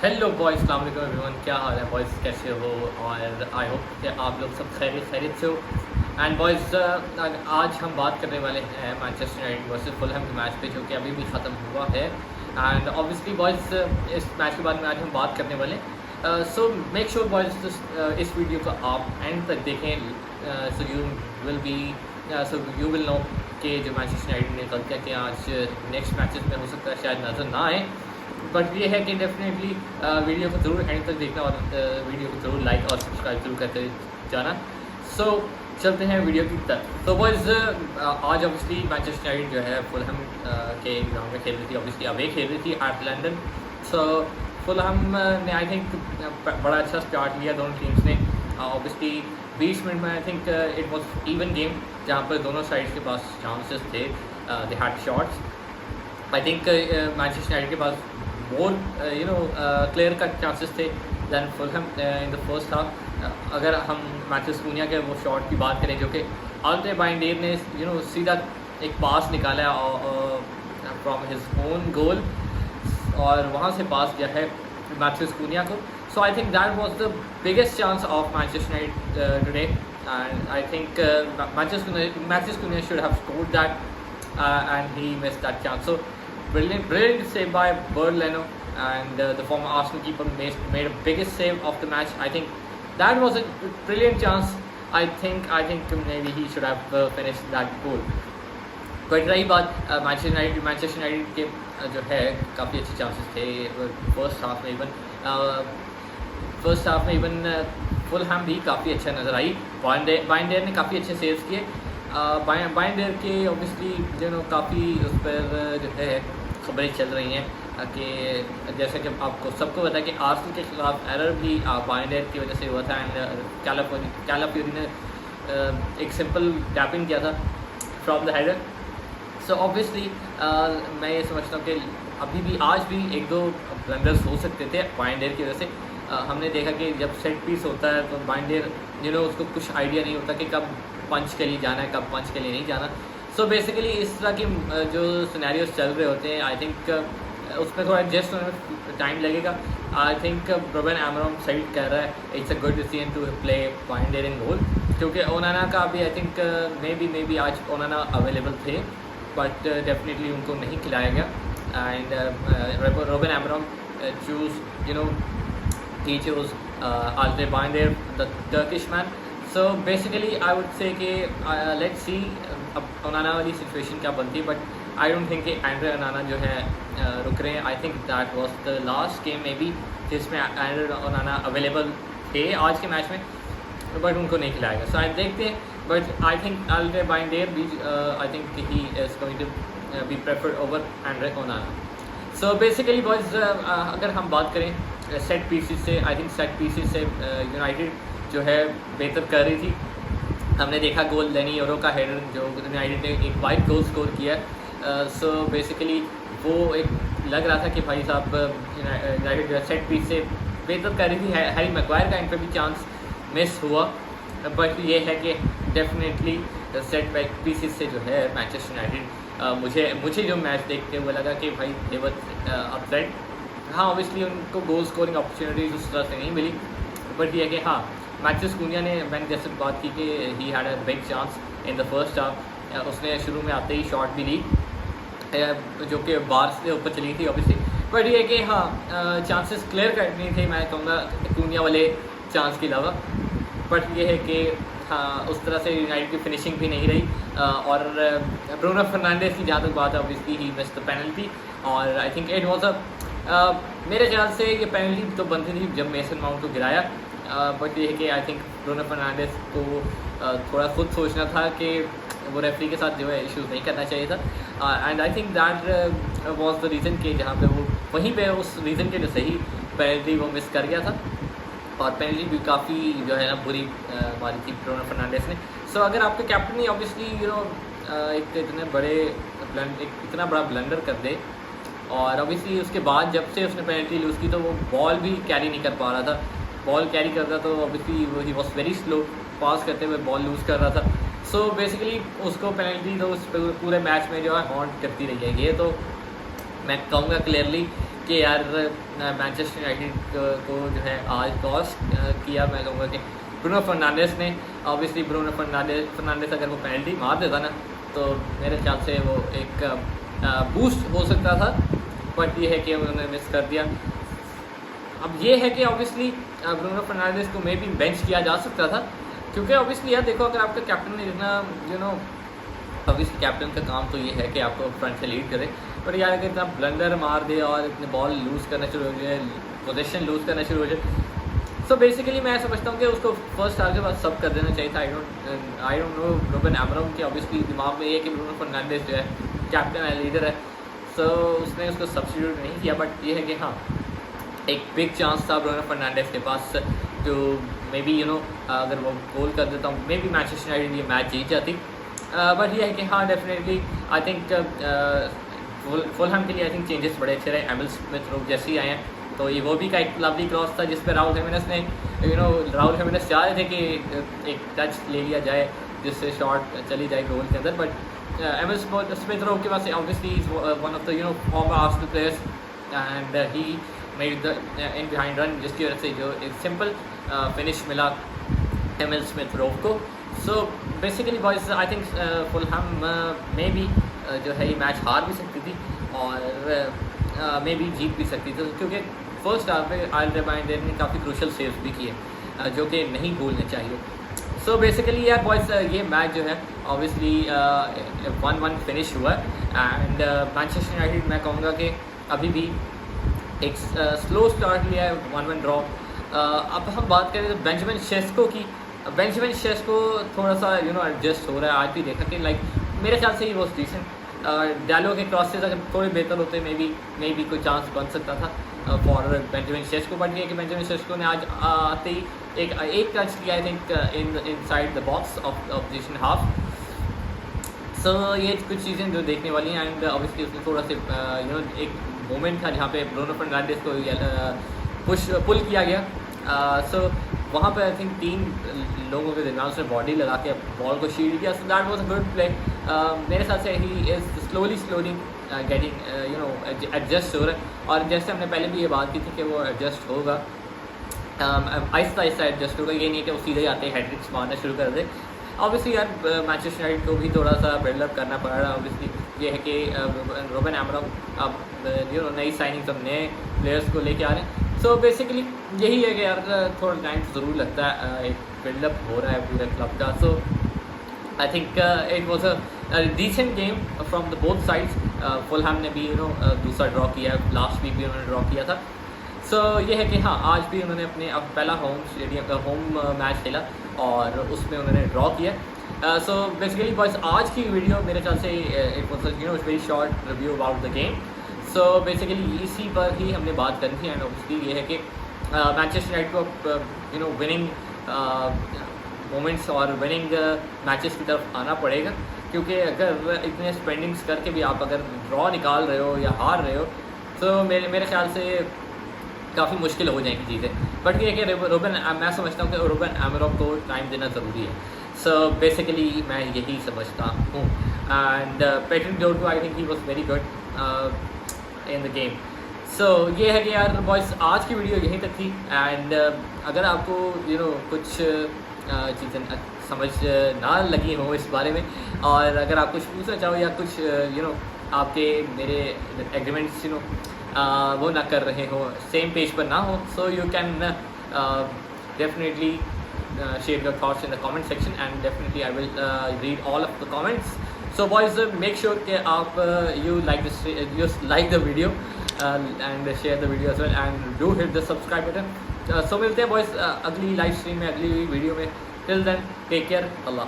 Hello boys, अस्सलाम वालेकुम everyone. क्या हाल है बॉयज़, कैसे हो? और आई होप कि आप लोग सब खैरियत से हो। एंड बॉयज़, आज हम बात करने वाले हैं मैनचेस्टर यूनाइटेड वर्सेस फुलहम के मैच पे, जो कि अभी भी ख़त्म हुआ है। एंड ऑब्वियसली बॉयज़, इस मैच के बारे में आज हम बात करने वाले हैं। सो मेक श्योर बॉयज़, इस वीडियो को आप एंड तक देखें, so you will be so you will know कि जो मैनचेस्टर यूनाइटेड ने गलतियाँ कि आज नेक्स्ट मैचेस में हो सकता है शायद नज़र ना आए। बट ये है कि डेफिनेटली वीडियो को ज़रूर एंड तक देखना और वीडियो को ज़रूर लाइक और सब्सक्राइब ज़रूर करते जाना। सो चलते हैं वीडियो की तरफ। तो बॉयज़, आज ऑब्वियसली मैनचेस्टर यूनाइटेड जो है फुलहम के ग्राउंड में खेल रही थी। ऑब्वियसली अवे खेल रही थी एट लंदन। सो फुलहम ने आई थिंक बड़ा अच्छा स्टार्ट लिया दोनों टीम्स ने। ऑब्वियसली 20 मिनट में I think it was even game, जहाँ पर दोनों साइड्स के पास चांसेस थे, they had shots. I think Manchester United के पास मोर क्लियर कट चांसेस थे than Fulham in the first half. अगर हम मैथ्यूस कूनिया के वो शॉट की बात करें, जो कि अल्टे बाइंडेर ने सीधा एक पास निकाला फ्रॉम हिज ओन गोल, और वहाँ से पास दिया है मैथ्यूस कूनिया को। So I think that was the biggest chance of Manchester United today, and I think Matheus Cunha should have scored that, and he missed that chance. So brilliant save by Bernd Leno, and the former Arsenal keeper made a biggest save of the match. I think that was a brilliant chance. I think maybe he should have finished that goal. But रही बात Manchester United के जो है काफ़ी अच्छे chances थे first half में even Fulham भी काफ़ी अच्छा नज़र आई। बाइंडेर ने काफ़ी अच्छे सेव्स किए। बाइंडेर के ऑब्वियसली काफ़ी उस पर जो है खबरें चल रही हैं कि जैसे कि आपको सबको पता है कि आर्सेनल के खिलाफ एरर भी बाइंडेर की वजह से हुआ था, एंड कैलाफियोरी ने एक सिंपल टैपिंग किया था from the header. So obviously मैं ये समझता हूँ कि अभी भी आज भी एक दो ब्लंडर्स हो सकते थे बाइंडेर की वजह से। हमने देखा कि जब सेट पीस होता है तो बाइंडेर उसको कुछ आइडिया नहीं होता कि कब पंच के लिए जाना है, कब पंच के लिए नहीं जाना। सो बेसिकली इस तरह की जो सिनेरियोस चल रहे होते हैं, आई थिंक उसमें थोड़ा एडजस्ट होने में टाइम लगेगा। आई थिंक रूबेन अमोरीम सही कह रहा है, it's a good decision to play Bayindir in goal, क्योंकि ओनाना का भी आई थिंक मे बी आज ओनाना अवेलेबल थे, बट डेफिनेटली उनको नहीं खिलाया गया। And Ruben Amorim he chose Alde Binder, the Turkish man. So basically I would say कि let's see अब ओनाना वाली सिचुएशन क्या बनती है, बट आई डोंट थिंक कि एंड्रे ओनाना जो है रुक रहे हैं। आई think that was the last game may be जिसमें एंड्रे ओनाना अवेलेबल थे आज के मैच में, बट उनको नहीं खिलाएगा। सो आई देखते हैं, but I think Altay Bayindir भी I think he is going to be preferred over Andre Onana. So basically boys, अगर हम बात करें सेट पीसेस से, आई थिंक सेट पीसेस से यूनाइटेड जो है बेहतर कर रही थी। हमने देखा गोल लेनी योरो का हेडर जो यूनाइटेड ने एक वाइट गोल स्कोर किया। सो बेसिकली वो एक लग रहा था कि भाई साहब यूनाइटेड जो है सेट पीस से बेहतर कर रही थी। हैरी मैग्वायर का इन पर भी चांस मिस हुआ, बट ये है कि डेफिनेटली सेट पीसेस से जो है मैनचेस्टर यूनाइटेड मुझे जो मैच देखते हुए लगा कि भाई दे वर अपसेट। हाँ, ऑब्वियसली उनको गोल स्कोरिंग अपॉर्चुनिटीज उस तरह से नहीं मिली, बट ये है कि हाँ मैथ्यूस कूनिया ने, मैंने जैसे बात की कि he had a big chance in the first half. उसने शुरू में आते ही शॉट भी ली जो कि बार से ऊपर चली थी ऑब्वियसली, बट ये है कि हाँ चांसेस क्लियर कट नहीं थे, मैं कहूँगा कूनिया वाले चांस के अलावा। बट ये है कि हाँ उस तरह से यूनाइटेड की फिनिशिंग भी नहीं रही। और ब्रूनो फर्नांडिस की जहाँ तक बात है, obviously he missed the penalty, और आई थिंक इट वाज मेरे ख्याल से ये पेनल्टी तो बनती थी जब मेसन माउंट को गिराया, बट ये है कि आई थिंक ब्रूनो फर्नांडिस को थोड़ा खुद सोचना था कि वो रेफरी के साथ जो है इश्यूज़ नहीं करना चाहिए था। And I think that was the reason कि जहाँ पे वो वहीं पे उस रीज़न के जो सही पेनल्टी वो मिस कर गया था, और पेनल्टी भी काफ़ी जो है ना बुरी मारी थी ब्रूनो फर्नांडिस ने। सो अगर आपके कैप्टन ही ऑब्वियसली एक इतना बड़ा ब्लंडर कर दे, और ऑब्वियसली उसके बाद जब से उसने पेनल्टी लूज़ की तो वो बॉल भी कैरी नहीं कर पा रहा था। बॉल कैरी करता तो obviously he was very slow, pass करते हुए बॉल लूज़ कर रहा था। सो बेसिकली उसको पेनल्टी तो उस पूरे मैच में जो है हॉन्ट करती रही है। ये तो मैं कहूँगा क्लियरली कि यार मैनचेस्टर यूनाइटेड को जो है आज लॉस किया। मैं कहूँगा कि ब्रूनो फर्नांडिस ने, ऑब्वियसली ब्रूनो फर्नांडिस अगर वो पेनल्टी मार देता ना तो मेरे ख्याल से वो एक बूस्ट हो सकता था, बट ये है कि उन्होंने मिस कर दिया। अब ये है कि ऑब्वियसली ब्रूनो फर्नांडिस को मे भी बेंच किया जा सकता था, क्योंकि ऑब्वियसली यार देखो, अगर आपका कैप्टन ने इतना ऑब्वियसली कैप्टन का काम तो ये है कि आपको फ्रंट से लीड करे, पर यार अगर इतना ब्लंडर मार दे और इतने बॉल लूज़ करना शुरू हो जाए, पोजीशन लूज़ करना शुरू हो जाए, सो बेसिकली मैं समझता हूँ कि उसको फर्स्ट हाफ के बाद सब कर देना चाहिए था। आई डोंट नो रूबन अमराम के ऑब्वियसली दिमाग में ये कि ब्रूनो फर्नांडिस जो है कैप्टन है, लीडर है, सो उसने उसको सब्स्टिट्यूट नहीं किया। बट ये है कि हाँ, एक बिग चांस था ब्रूनो फर्नांडिस के पास तो मे बी अगर वो गोल कर देता हूँ, मे बी मैनचेस्टर यूनाइटेड ये मैच जीत जाती। बट ये है कि हाँ, डेफिनेटली आई थिंक फुलहैम के लिए आई थिंक चेंजेस बड़े अच्छे रहे। एमिल स्मिथ रोव जैसे ही आए हैं, तो ये वो भी का एक लवली क्रॉस था जिस पर राहुल हेमिनेस ने राहुल हेमिनेस चाह रहे थे कि एक टच ले लिया जाए जिससे शॉट चली जाए गोल के अंदर, बट एमिल स्मिथ रोव के पास obviously one of the former Arsenal players and he made the in behind run, जिसकी वजह से जो एक सिंपल फिनिश मिला एमिल स्मिथ रोव को। So basically boys I think Fulham में भी जो है ये मैच हार भी सकती थी और मे भी जीत भी सकती थी, क्योंकि फर्स्ट हाफ में आल्देबाइंडर ने काफ़ी क्रूशल सेव्स भी किए जो कि नहीं भूलने चाहिए। सो बेसिकली यार बॉयज ये मैच जो है ऑब्वियसली 1-1 फिनिश हुआ एंड मैनचेस्टर यूनाइटेड मैं कहूँगा कि अभी भी एक स्लो स्टार्ट लिया है, 1-1 ड्रॉ। अब हम बात करें तो बेंजामिन शेस्को थोड़ा सा एडजस्ट हो रहा है। आज भी देखा कि लाइक मेरे ख्याल से ही वॉज डिसेंट। डायलो के क्रॉसेस अगर थोड़े बेहतर होते मे बी कोई चांस बन सकता था फॉर बेंजामिन शेस्को, बट ये कि बेंजामिन शेस्को ने आज आते ही एक टच किया I think inside the box of opposition half. So ये कुछ चीज़ें जो देखने वाली हैं एंड ऑब्वियसली उसमें थोड़ा सा एक मोमेंट था जहाँ पे ब्रूनो फर्नांडिस को पुल किया गया। सो वहाँ पर आई थिंक 3 लोगों के दरमियान उसने बॉडी लगा के बॉल को शील्ड किया। So that was a good play. मेरे साथ से he is slowly getting adjust हो रहा है, और जैसे हमने पहले भी ये बात की थी कि वो एडजस्ट होगा, आहिस्ता एडजस्ट होगा। ये नहीं कि वो सीधे आते हैट्रिक्स मारना शुरू कर दे। ऑब्वियसली यार मैनचेस्टर यूनाइटेड को भी थोड़ा सा बिल्डअप करना पड़ रहा है। ऑब्वियसली ये है कि रूबन अमराम अब नई साइनिंग्स और नए प्लेयर्स को लेके आ रहे हैं। सो बेसिकली यही है कि यार थोड़ा टाइम ज़रूर लगता है, एक बिल्डअप हो रहा है पूरे क्लब का। So I think it was a decent game from the both sides. Fulham ने भी दूसरा ड्रॉ किया, लास्ट वीक भी उन्होंने ड्रॉ किया था। सो ये है कि हाँ, आज भी उन्होंने अपने अब पहला होम मैच खेला और उसमें उन्होंने ड्रॉ किया। सो बेसिकली बस आज की वीडियो मेरे ख्याल से it was very short review about the game. So basically इसी पर ही हमने बात करनी थी एंड ऑब्वियसली ये है कि मैनचेस्टर यूनाइटेड को विनिंग मोमेंट्स और विनिंग मैचेस की तरफ आना पड़ेगा, क्योंकि अगर इतने स्पेंडिंग्स करके भी आप अगर ड्रॉ निकाल रहे हो या हार रहे हो तो मेरे ख्याल से काफ़ी मुश्किल हो जाएंगी चीज़ें। बट ये है कि मैं समझता हूँ कि रूबन अमराम को टाइम देना ज़रूरी है। सो बेसिकली मैं यही समझता हूँ and Patrick Dorgu I think he was very good in the game. So ये है कि यार बॉयज़ आज की वीडियो यहीं तक थी एंड अगर आपको कुछ चीज़ें समझ ना लगी हो इस बारे में, और अगर आप कुछ पूछना चाहो या कुछ आपके मेरे एग्रीमेंट्स वो ना कर रहे हो, सेम पेज पर ना हो, so you can definitely share your thoughts in the comment section and definitely I will read all of the comments. So boys, make sure that aap you like the video and share the video as well and do hit the subscribe button. So मिलते हैं boys अगली live stream में, अगली video में. Till then, take care. Allah.